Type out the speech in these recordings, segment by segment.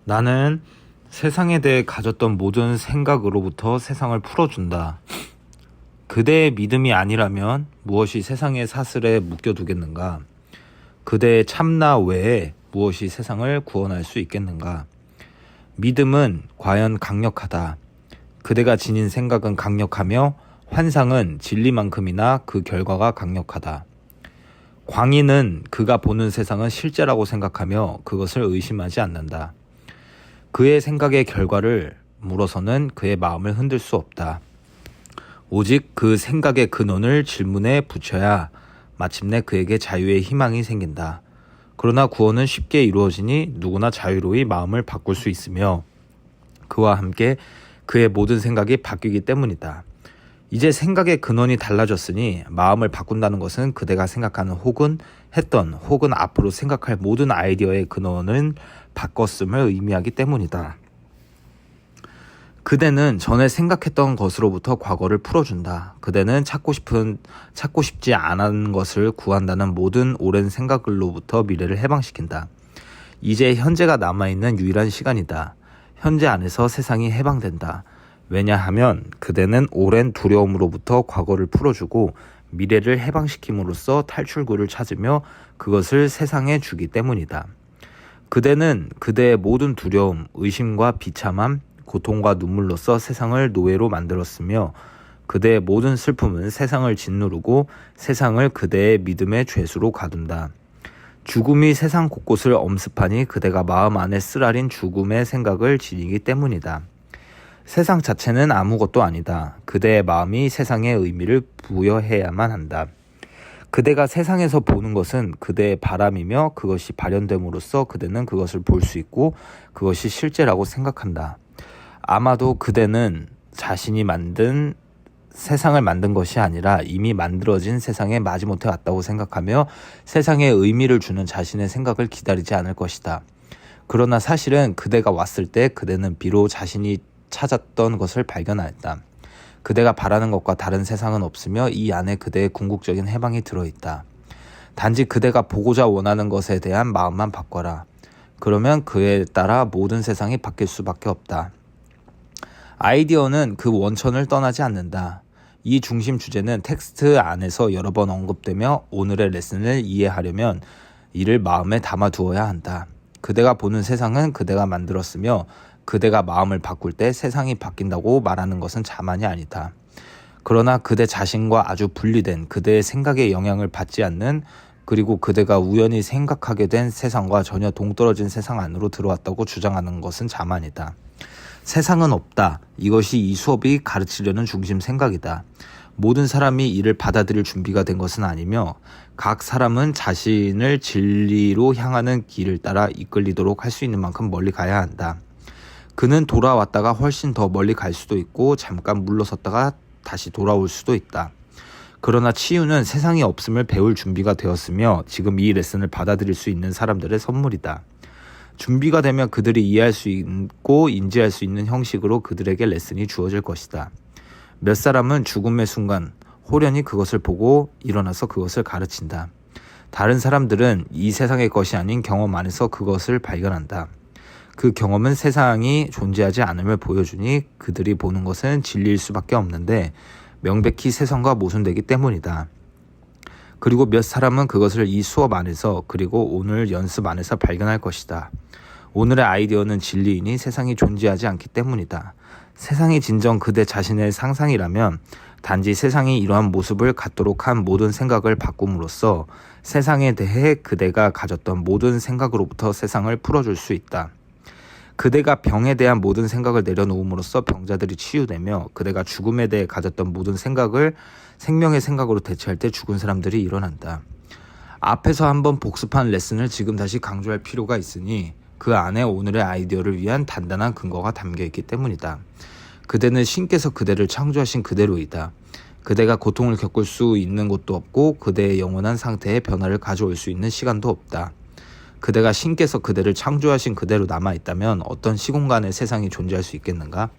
나는 세상에 대해 가졌던 모든 생각으로부터 세상을 풀어준다. 그대의 믿음이 아니라면 무엇이 세상의 사슬에 묶여두겠는가? 그대의 참나 외에 무엇이 세상을 구원할 수 있겠는가? 믿음은 과연 강력하다. 그대가 지닌 생각은 강력하며 환상은 진리만큼이나 그 결과가 강력하다. 광인은 그가 보는 세상은 실제라고 생각하며 그것을 의심하지 않는다. 그의 생각의 결과를 물어서는 그의 마음을 흔들 수 없다. 오직 그 생각의 근원을 질문에 붙여야 마침내 그에게 자유의 희망이 생긴다. 그러나 구원은 쉽게 이루어지니 누구나 자유로이 마음을 바꿀 수 있으며 그와 함께 그의 모든 생각이 바뀌기 때문이다. 이제 생각의 근원이 달라졌으니 마음을 바꾼다는 것은 그대가 생각하는 혹은 했던 혹은 앞으로 생각할 모든 아이디어의 근원을 바꿨음을 의미하기 때문이다. 그대는 전에 생각했던 것으로부터 과거를 풀어준다. 그대는 찾고 싶지 않은 것을 구한다는 모든 오랜 생각들로부터 미래를 해방시킨다. 이제 현재가 남아있는 유일한 시간이다. 현재 안에서 세상이 해방된다. 왜냐하면 그대는 오랜 두려움으로부터 과거를 풀어주고 미래를 해방시킴으로써 탈출구를 찾으며 그것을 세상에 주기 때문이다. 그대는 그대의 모든 두려움, 의심과 비참함, 고통과 눈물로써 세상을 노예로 만들었으며 그대의 모든 슬픔은 세상을 짓누르고 세상을 그대의 믿음의 죄수로 가둔다. 죽음이 세상 곳곳을 엄습하니 그대가 마음 안에 쓰라린 죽음의 생각을 지니기 때문이다. 세상 자체는 아무것도 아니다. 그대의 마음이 세상에 의미를 부여해야만 한다. 그대가 세상에서 보는 것은 그대의 바람이며 그것이 발현됨으로써 그대는 그것을 볼 수 있고 그것이 실제라고 생각한다. 아마도 그대는 자신이 만든 세상을 만든 것이 아니라 이미 만들어진 세상에 마지못해 왔다고 생각하며 세상에 의미를 주는 자신의 생각을 기다리지 않을 것이다. 그러나 사실은 그대가 왔을 때 그대는 비로소 자신이 찾았던 것을 발견하였다. 그대가 바라는 것과 다른 세상은 없으며 이 안에 그대의 궁극적인 해방이 들어있다. 단지 그대가 보고자 원하는 것에 대한 마음만 바꿔라. 그러면 그에 따라 모든 세상이 바뀔 수밖에 없다. 아이디어는 그 원천을 떠나지 않는다. 이 중심 주제는 텍스트 안에서 여러 번 언급되며 오늘의 레슨을 이해하려면 이를 마음에 담아두어야 한다. 그대가 보는 세상은 그대가 만들었으며 그대가 마음을 바꿀 때 세상이 바뀐다고 말하는 것은 자만이 아니다. 그러나 그대 자신과 아주 분리된 그대의 생각에 영향을 받지 않는 그리고 그대가 우연히 생각하게 된 세상과 전혀 동떨어진 세상 안으로 들어왔다고 주장하는 것은 자만이다. 세상은 없다. 이것이 이 수업이 가르치려는 중심 생각이다. 모든 사람이 이를 받아들일 준비가 된 것은 아니며 각 사람은 자신을 진리로 향하는 길을 따라 이끌리도록 할 수 있는 만큼 멀리 가야 한다. 그는 돌아왔다가 훨씬 더 멀리 갈 수도 있고 잠깐 물러섰다가 다시 돌아올 수도 있다. 그러나 치유는 세상이 없음을 배울 준비가 되었으며 지금 이 레슨을 받아들일 수 있는 사람들의 선물이다. 준비가 되면 그들이 이해할 수 있고 인지할 수 있는 형식으로 그들에게 레슨이 주어질 것이다. 몇 사람은 죽음의 순간 호련히 그것을 보고 일어나서 그것을 가르친다. 다른 사람들은 이 세상의 것이 아닌 경험 안에서 그것을 발견한다. 그 경험은 세상이 존재하지 않음을 보여주니 그들이 보는 것은 진리일 수밖에 없는데 명백히 세상과 모순되기 때문이다. 그리고 몇 사람은 그것을 이 수업 안에서 그리고 오늘 연습 안에서 발견할 것이다. 오늘의 아이디어는 진리이니 세상이 존재하지 않기 때문이다. 세상이 진정 그대 자신의 상상이라면 단지 세상이 이러한 모습을 갖도록 한 모든 생각을 바꿈으로써 세상에 대해 그대가 가졌던 모든 생각으로부터 세상을 풀어줄 수 있다. 그대가 병에 대한 모든 생각을 내려놓음으로써 병자들이 치유되며 그대가 죽음에 대해 가졌던 모든 생각을 생명의 생각으로 대체할 때 죽은 사람들이 일어난다. 앞에서 한번 복습한 레슨을 지금 다시 강조할 필요가 있으니 그 안에 오늘의 아이디어를 위한 단단한 근거가 담겨있기 때문이다. 그대는 신께서 그대를 창조하신 그대로이다. 그대가 고통을 겪을 수 있는 곳도 없고 그대의 영원한 상태에 변화를 가져올 수 있는 시간도 없다. 그대가 신께서 그대를 창조하신 그대로 남아있다면 어떤 시공간의 세상이 존재할 수 있겠는가?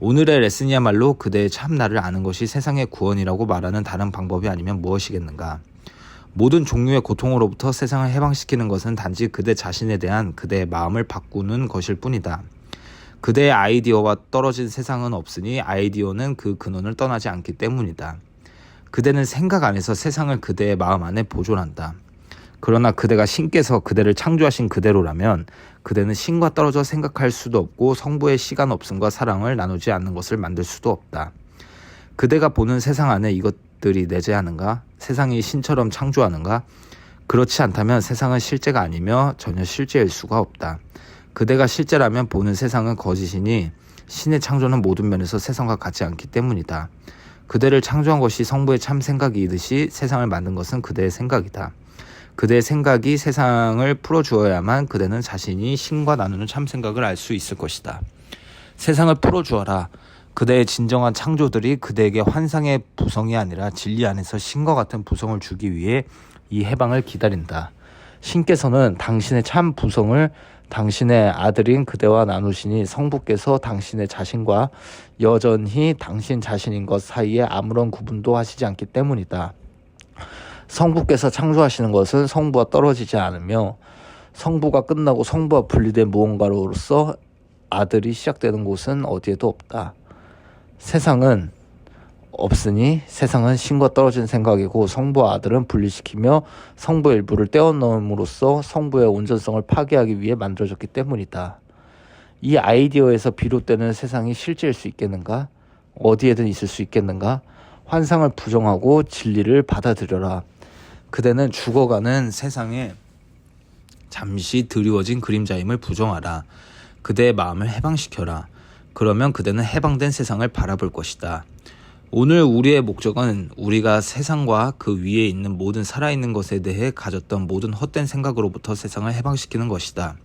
오늘의 레슨이야말로 그대의 참나를 아는 것이 세상의 구원이라고 말하는 다른 방법이 아니면 무엇이겠는가? 모든 종류의 고통으로부터 세상을 해방시키는 것은 단지 그대 자신에 대한 그대의 마음을 바꾸는 것일 뿐이다. 그대의 아이디어와 떨어진 세상은 없으니 아이디어는 그 근원을 떠나지 않기 때문이다. 그대는 생각 안에서 세상을 그대의 마음 안에 보존한다. 그러나 그대가 신께서 그대를 창조하신 그대로라면 그대는 신과 떨어져 생각할 수도 없고 성부의 시간 없음과 사랑을 나누지 않는 것을 만들 수도 없다. 그대가 보는 세상 안에 이것들이 내재하는가? 세상이 신처럼 창조하는가? 그렇지 않다면 세상은 실제가 아니며 전혀 실제일 수가 없다. 그대가 실제라면 보는 세상은 거짓이니 신의 창조는 모든 면에서 세상과 같지 않기 때문이다. 그대를 창조한 것이 성부의 참 생각이듯이 세상을 만든 것은 그대의 생각이다. 그대의 생각이 세상을 풀어주어야만 그대는 자신이 신과 나누는 참 생각을 알 수 있을 것이다. 세상을 풀어주어라. 그대의 진정한 창조들이 그대에게 환상의 부성이 아니라 진리 안에서 신과 같은 부성을 주기 위해 이 해방을 기다린다. 신께서는 당신의 참 부성을 당신의 아들인 그대와 나누시니 성부께서 당신의 자신과 여전히 당신 자신인 것 사이에 아무런 구분도 하시지 않기 때문이다. 성부께서 창조하시는 것은 성부와 떨어지지 않으며 성부가 끝나고 성부와 분리된 무언가로서 아들이 시작되는 곳은 어디에도 없다. 세상은 없으니 세상은 신과 떨어진 생각이고 성부와 아들은 분리시키며 성부의 일부를 떼어넣음으로써 성부의 온전성을 파괴하기 위해 만들어졌기 때문이다. 이 아이디어에서 비롯되는 세상이 실제일 수 있겠는가? 어디에든 있을 수 있겠는가? 환상을 부정하고 진리를 받아들여라. 그대는 죽어가는 세상에 잠시 드리워진 그림자임을 부정하라. 그대의 마음을 해방시켜라. 그러면 그대는 해방된 세상을 바라볼 것이다. 오늘 우리의 목적은 우리가 세상과 그 위에 있는 모든 살아있는 것에 대해 가졌던 모든 헛된 생각으로부터 세상을 해방시키는 것이다.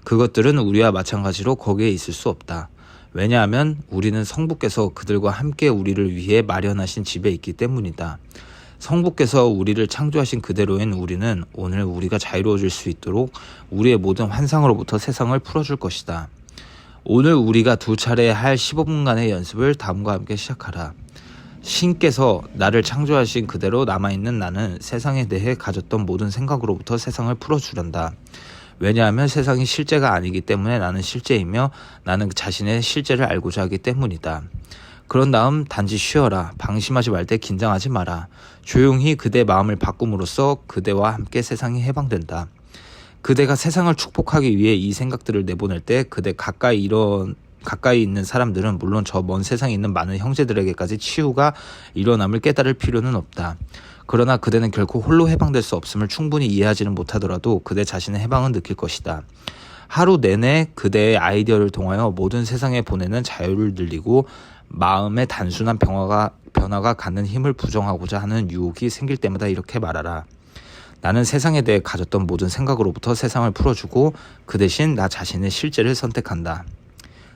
그것들은 우리와 마찬가지로 거기에 있을 수 없다. 왜냐하면 우리는 성부께서 그들과 함께 우리를 위해 마련하신 집에 있기 때문이다. 성부께서 우리를 창조하신 그대로인 우리는 오늘 우리가 자유로워질 수 있도록 우리의 모든 환상으로부터 세상을 풀어줄 것이다. 오늘 우리가 2차례 할 15분간의 연습을 다음과 함께 시작하라. 신께서 나를 창조하신 그대로 남아있는 나는 세상에 대해 가졌던 모든 생각으로부터 세상을 풀어주란다. 왜냐하면 세상이 실제가 아니기 때문에 나는 실제이며 나는 자신의 실제를 알고자 하기 때문이다. 그런 다음 단지 쉬어라. 방심하지 말 때 긴장하지 마라. 조용히 그대 마음을 바꿈으로써 그대와 함께 세상이 해방된다. 그대가 세상을 축복하기 위해 이 생각들을 내보낼 때 그대 가까이 있는 사람들은 물론 저 먼 세상에 있는 많은 형제들에게까지 치유가 일어남을 깨달을 필요는 없다. 그러나 그대는 결코 홀로 해방될 수 없음을 충분히 이해하지는 못하더라도 그대 자신의 해방은 느낄 것이다. 하루 내내 그대의 아이디어를 통하여 모든 세상에 보내는 자유를 늘리고 마음의 단순한 변화가 갖는 힘을 부정하고자 하는 유혹이 생길 때마다 이렇게 말하라. 나는 세상에 대해 가졌던 모든 생각으로부터 세상을 풀어주고 그 대신 나 자신의 실제를 선택한다.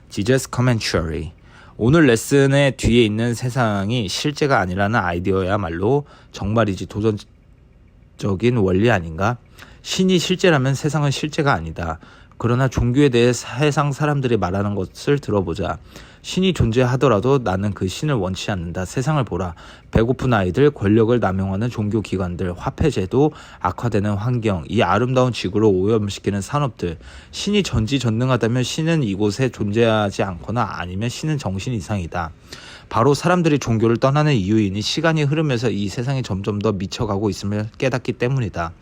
Jesus Commentary. 오늘 레슨의 뒤에 있는 세상이 실제가 아니라는 아이디어야말로 정말이지 도전적인 원리 아닌가? 신이 실제라면 세상은 실제가 아니다. 그러나 종교에 대해 세상 사람들이 말하는 것을 들어보자. 신이 존재하더라도 나는 그 신을 원치 않는다. 세상을 보라. 배고픈 아이들, 권력을 남용하는 종교기관들, 화폐제도, 악화되는 환경, 이 아름다운 지구를 오염시키는 산업들. 신이 전지전능하다면 신은 이곳에 존재하지 않거나 아니면 신은 정신 이상이다. 바로 사람들이 종교를 떠나는 이유이니 시간이 흐르면서 이 세상이 점점 더 미쳐가고 있음을 깨닫기 때문이다.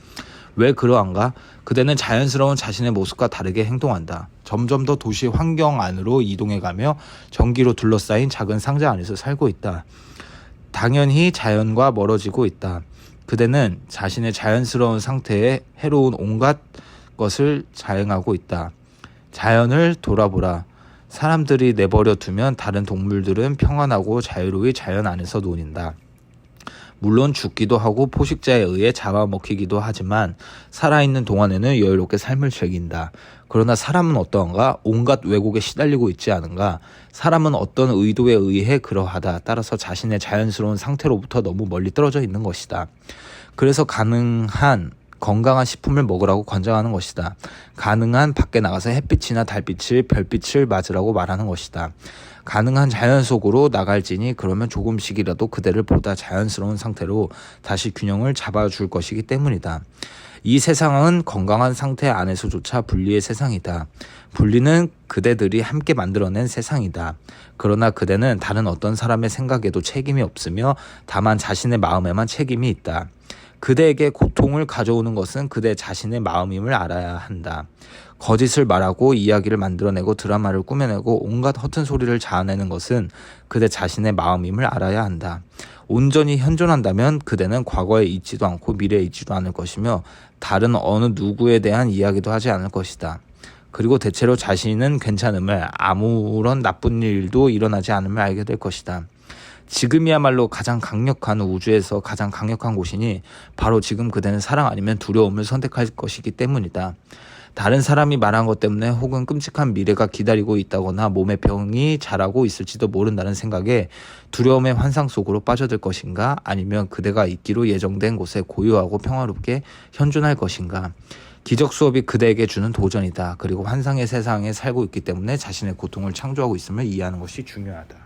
왜 그러한가? 그대는 자연스러운 자신의 모습과 다르게 행동한다. 점점 더 도시 환경 안으로 이동해가며 전기로 둘러싸인 작은 상자 안에서 살고 있다. 당연히 자연과 멀어지고 있다. 그대는 자신의 자연스러운 상태에 해로운 온갖 것을 자행하고 있다. 자연을 돌아보라. 사람들이 내버려 두면 다른 동물들은 평안하고 자유로이 자연 안에서 논인다. 물론 죽기도 하고 포식자에 의해 잡아먹히기도 하지만 살아있는 동안에는 여유롭게 삶을 즐긴다. 그러나 사람은 어떠한가? 온갖 왜곡에 시달리고 있지 않은가? 사람은 어떤 의도에 의해 그러하다. 따라서 자신의 자연스러운 상태로부터 너무 멀리 떨어져 있는 것이다. 그래서 가능한 건강한 식품을 먹으라고 권장하는 것이다. 가능한 밖에 나가서 햇빛이나 달빛을 별빛을 맞으라고 말하는 것이다. 가능한 자연 속으로 나갈지니 그러면 조금씩이라도 그대를 보다 자연스러운 상태로 다시 균형을 잡아줄 것이기 때문이다. 이 세상은 건강한 상태 안에서조차 분리의 세상이다. 분리는 그대들이 함께 만들어낸 세상이다. 그러나 그대는 다른 어떤 사람의 생각에도 책임이 없으며 다만 자신의 마음에만 책임이 있다. 그대에게 고통을 가져오는 것은 그대 자신의 마음임을 알아야 한다. 거짓을 말하고 이야기를 만들어내고 드라마를 꾸며내고 온갖 허튼 소리를 자아내는 것은 그대 자신의 마음임을 알아야 한다. 온전히 현존한다면 그대는 과거에 있지도 않고 미래에 있지도 않을 것이며 다른 어느 누구에 대한 이야기도 하지 않을 것이다. 그리고 대체로 자신은 괜찮음을, 아무런 나쁜 일도 일어나지 않음을 알게 될 것이다. 지금이야말로 가장 강력한, 우주에서 가장 강력한 곳이니 바로 지금 그대는 사랑 아니면 두려움을 선택할 것이기 때문이다. 다른 사람이 말한 것 때문에 혹은 끔찍한 미래가 기다리고 있다거나 몸의 병이 자라고 있을지도 모른다는 생각에 두려움의 환상 속으로 빠져들 것인가, 아니면 그대가 있기로 예정된 곳에 고요하고 평화롭게 현존할 것인가. 기적 수업이 그대에게 주는 도전이다. 그리고 환상의 세상에 살고 있기 때문에 자신의 고통을 창조하고 있음을 이해하는 것이 중요하다.